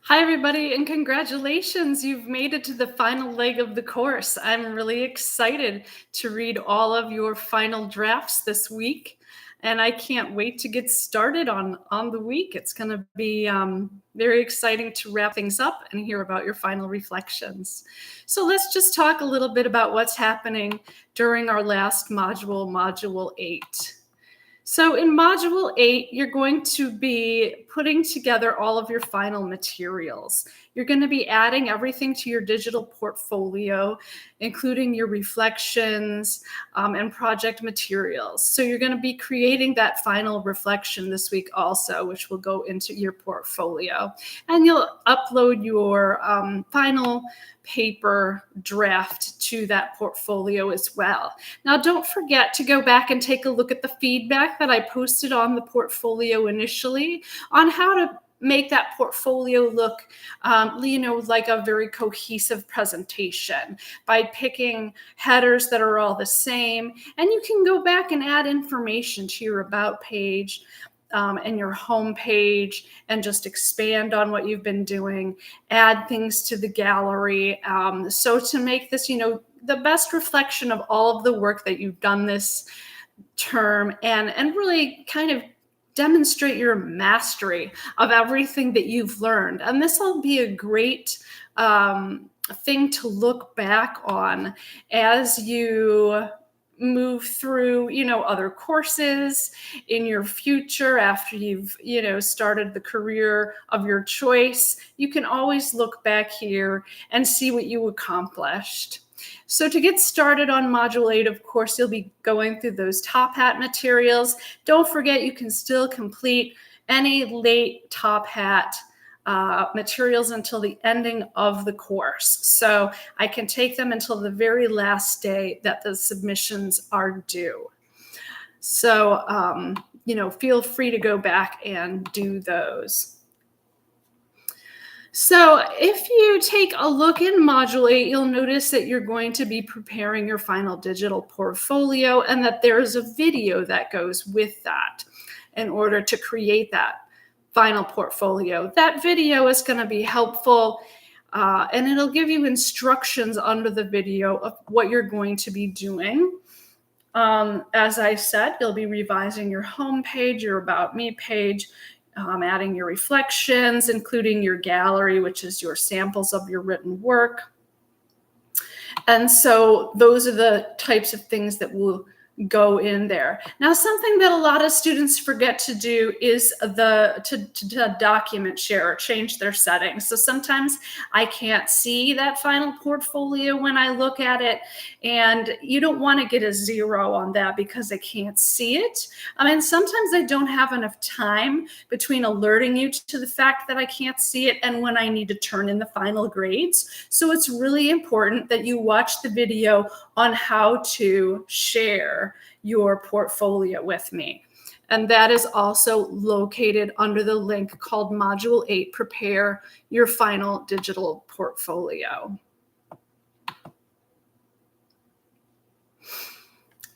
Hi, everybody, and congratulations. You've made it to the final leg of the course. I'm really excited to read all of your final drafts this week, and I can't wait to get started on the week. It's going to be very exciting to wrap things up and hear about your final reflections. So let's just talk a little bit about what's happening during our last module, Module 8. So in Module 8, you're going to be putting together all of your final materials. You're going to be adding everything to your digital portfolio, including your reflections and project materials. So you're going to be creating that final reflection this week also, which will go into your portfolio. And you'll upload your final paper draft to that portfolio as well. Now, don't forget to go back and take a look at the feedback that I posted on the portfolio initially on how to make that portfolio look, like a very cohesive presentation by picking headers that are all the same. And you can go back and add information to your about page and your home page and just expand on what you've been doing, add things to the gallery. So to make this, the best reflection of all of the work that you've done this term and really kind of demonstrate your mastery of everything that you've learned. And this will be a great thing to look back on as you move through, other courses in your future after you've, started the career of your choice. You can always look back here and see what you accomplished. So to get started on Module 8, of course, you'll be going through those top hat materials. Don't forget, you can still complete any late top hat materials until the ending of the course. So I can take them until the very last day that the submissions are due. So, feel free to go back and do those. So if you take a look in Module 8, you'll notice that you're going to be preparing your final digital portfolio and that there's a video that goes with that in order to create that final portfolio. That video is going to be helpful and it'll give you instructions under the video of what you're going to be doing. As I said, you'll be revising your home page, your About Me page, adding your reflections, including your gallery, which is your samples of your written work. And so those are the types of things that will go in there. Now, something that a lot of students forget to do is to document share or change their settings. So sometimes I can't see that final portfolio when I look at it, and you don't want to get a 0 on that because I can't see it. And sometimes I don't have enough time between alerting you to the fact that I can't see it and when I need to turn in the final grades. So it's really important that you watch the video on how to share your portfolio with me. And that is also located under the link called Module 8, Prepare Your Final Digital Portfolio.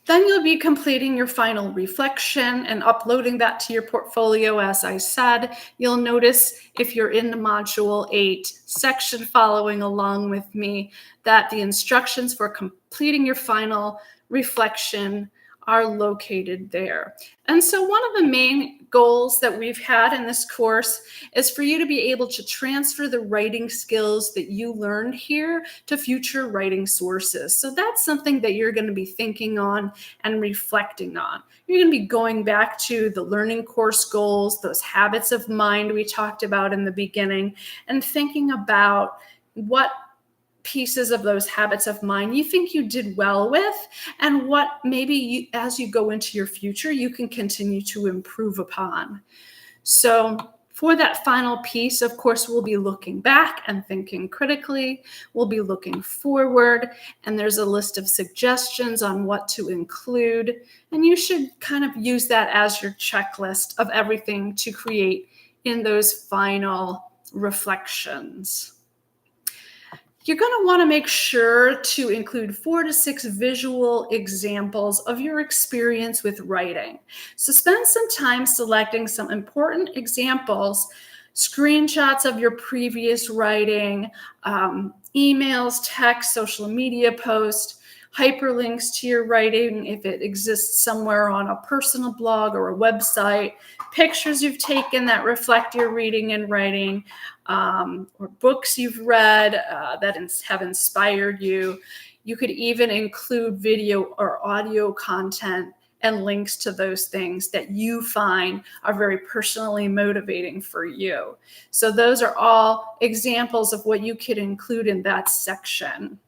Then you'll be completing your final reflection and uploading that to your portfolio. As I said, you'll notice if you're in the Module 8 section following along with me that the instructions for completing your final reflection are located there. And so one of the main goals that we've had in this course is for you to be able to transfer the writing skills that you learned here to future writing sources. So that's something that you're going to be thinking on and reflecting on. You're going to be going back to the learning course goals, those habits of mind we talked about in the beginning, and thinking about what pieces of those habits of mind you think you did well with, and what maybe as you go into your future, you can continue to improve upon. So for that final piece, of course, we'll be looking back and thinking critically. We'll be looking forward, and there's a list of suggestions on what to include. And you should kind of use that as your checklist of everything to create in those final reflections. You're going to want to make sure to include 4 to 6 visual examples of your experience with writing. So spend some time selecting some important examples screenshots of your previous writing, emails, text, social media posts, hyperlinks to your writing if it exists somewhere on a personal blog or a website, pictures you've taken that reflect your reading and writing, or books you've read that have inspired you. You could even include video or audio content and links to those things that you find are very personally motivating for you. So those are all examples of what you could include in that section.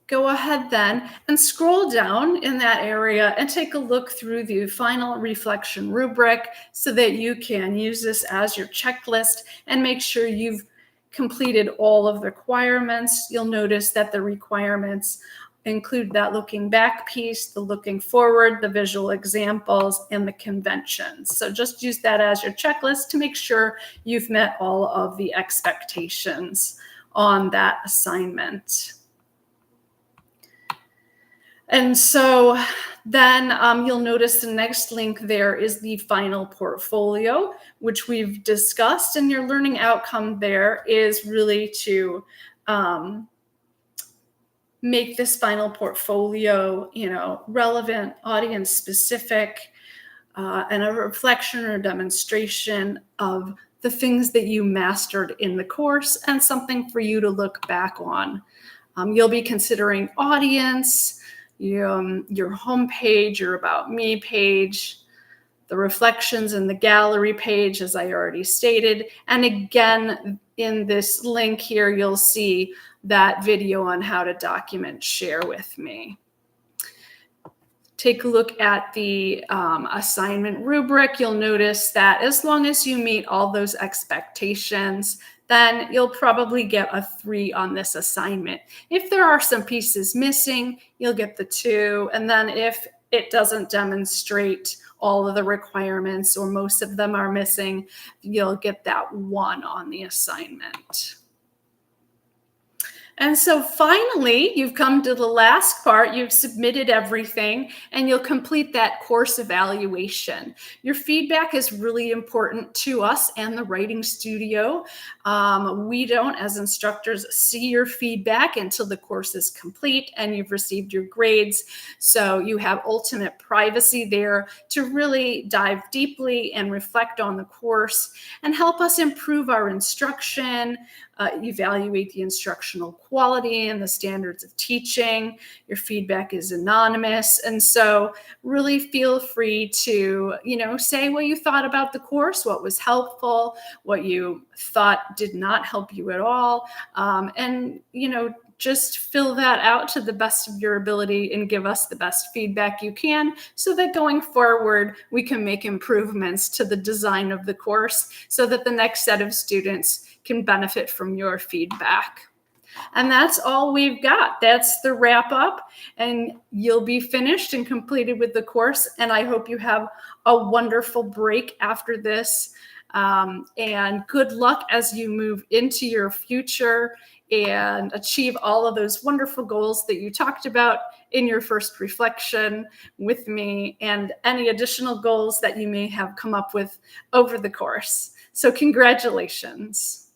Go ahead then and scroll down in that area and take a look through the final reflection rubric so that you can use this as your checklist and make sure you've completed all of the requirements. You'll notice that the requirements include that looking back piece, the looking forward, the visual examples, and the conventions. So just use that as your checklist to make sure you've met all of the expectations on that assignment. And so then you'll notice the next link there is the final portfolio, which we've discussed, and your learning outcome there is really to make this final portfolio, relevant, audience specific, and a reflection or demonstration of the things that you mastered in the course and something for you to look back on. You'll be considering audience, your homepage, your About Me page, the reflections in the gallery page, as I already stated. And again, in this link here, you'll see that video on how to document Share with Me. Take a look at the assignment rubric. You'll notice that as long as you meet all those expectations, then you'll probably get a 3 on this assignment. If there are some pieces missing, you'll get the 2. And then if it doesn't demonstrate all of the requirements or most of them are missing, you'll get that 1 on the assignment. And so finally, you've come to the last part. You've submitted everything, and you'll complete that course evaluation. Your feedback is really important to us and the writing studio. We don't, as instructors, see your feedback until the course is complete and you've received your grades. So you have ultimate privacy there to really dive deeply and reflect on the course and help us improve our instruction, evaluate the instructional quality and the standards of teaching. Your feedback is anonymous. And so really feel free to, say what you thought about the course, what was helpful, what you thought did not help you at all. And just fill that out to the best of your ability and give us the best feedback you can so that going forward, we can make improvements to the design of the course so that the next set of students can benefit from your feedback. And that's all we've got. That's the wrap up, and you'll be finished and completed with the course. And I hope you have a wonderful break after this. And good luck as you move into your future and achieve all of those wonderful goals that you talked about in your first reflection with me, and any additional goals that you may have come up with over the course. So congratulations.